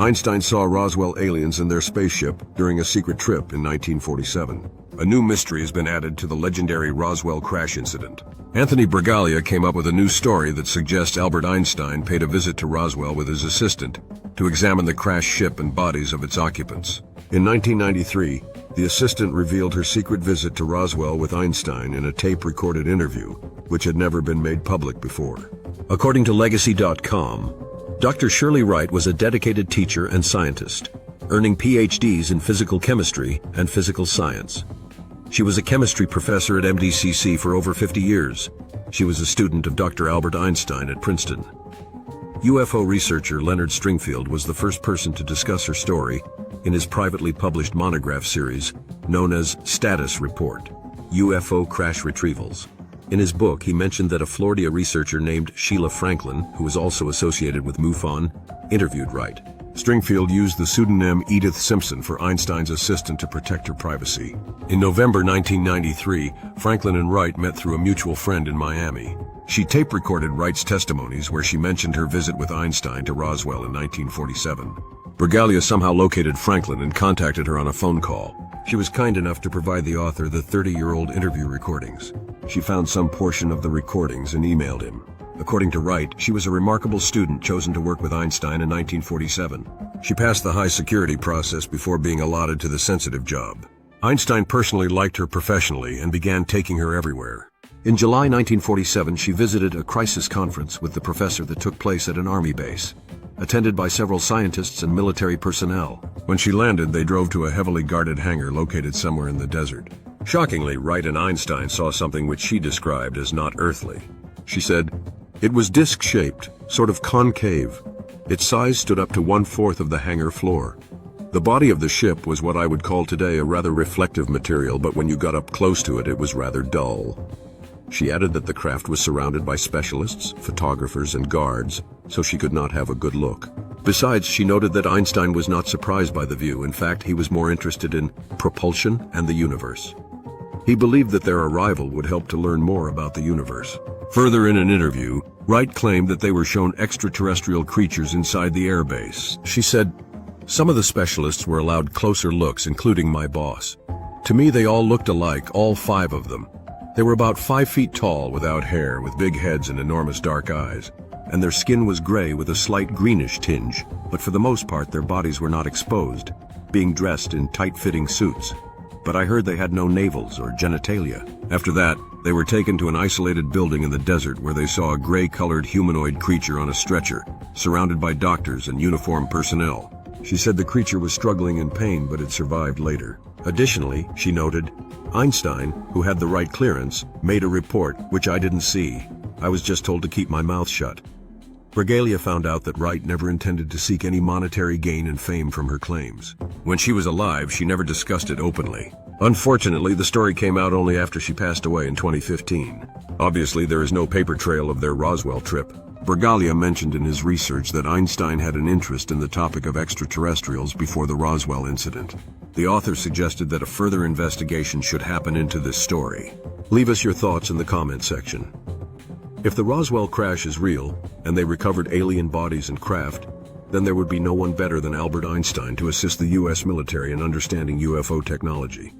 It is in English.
Einstein saw Roswell aliens in their spaceship during a secret trip in 1947. A new mystery has been added to the legendary Roswell crash incident. Anthony Bragalia came up with a new story that suggests Albert Einstein paid a visit to Roswell with his assistant to examine the crashed ship and bodies of its occupants. In 1993, the assistant revealed her secret visit to Roswell with Einstein in a tape-recorded interview, which had never been made public before. According to Legacy.com, Dr. Shirley Wright was a dedicated teacher and scientist, earning PhDs in physical chemistry and physical science. She was a chemistry professor at MDCC for over 50 years. She was a student of Dr. Albert Einstein at Princeton. UFO researcher Leonard Stringfield was the first person to discuss her story in his privately published monograph series known as Status Report, UFO Crash Retrievals. In his book, he mentioned that a Florida researcher named Sheila Franklin, who was also associated with MUFON, interviewed Wright. Stringfield used the pseudonym Edith Simpson for Einstein's assistant to protect her privacy. In November 1993, Franklin and Wright met through a mutual friend in Miami. She tape-recorded Wright's testimonies where she mentioned her visit with Einstein to Roswell in 1947. Bragalia somehow located Franklin and contacted her on a phone call. She was kind enough to provide the author the 30-year-old interview recordings. She found some portion of the recordings and emailed him. According to Wright, she was a remarkable student chosen to work with Einstein in 1947. She passed the high-security process before being allotted to the sensitive job. Einstein personally liked her professionally and began taking her everywhere. In July 1947, she visited a crisis conference with the professor that took place at an army base, attended by several scientists and military personnel. When she landed, they drove to a heavily guarded hangar located somewhere in the desert. Shockingly, Wright and Einstein saw something which she described as not earthly. She said, "It was disc-shaped, sort of concave. Its size stood up to 1/4 of the hangar floor. The body of the ship was what I would call today a rather reflective material, but when you got up close to it, it was rather dull." She added that the craft was surrounded by specialists, photographers, and guards, so she could not have a good look. Besides, she noted that Einstein was not surprised by the view. In fact, he was more interested in propulsion and the universe. He believed that their arrival would help to learn more about the universe. Further, in an interview, Wright claimed that they were shown extraterrestrial creatures inside the airbase. She said, "Some of the specialists were allowed closer looks, including my boss. To me, they all looked alike, all 5 of them. They were about 5 feet tall, without hair, with big heads and enormous dark eyes, and their skin was gray with a slight greenish tinge, but for the most part their bodies were not exposed, being dressed in tight-fitting suits. But I heard they had no navels or genitalia." After that, they were taken to an isolated building in the desert where they saw a gray-colored humanoid creature on a stretcher, surrounded by doctors and uniformed personnel. She said the creature was struggling in pain, but it survived later. Additionally, she noted, "Einstein, who had the right clearance, made a report, which I didn't see. I was just told to keep my mouth shut." Bragalia found out that Wright never intended to seek any monetary gain and fame from her claims. When she was alive, she never discussed it openly. Unfortunately, the story came out only after she passed away in 2015. Obviously, there is no paper trail of their Roswell trip. Bragalia mentioned in his research that Einstein had an interest in the topic of extraterrestrials before the Roswell incident. The author suggested that a further investigation should happen into this story. Leave us your thoughts in the comment section. If the Roswell crash is real, and they recovered alien bodies and craft, then there would be no one better than Albert Einstein to assist the U.S. military in understanding UFO technology.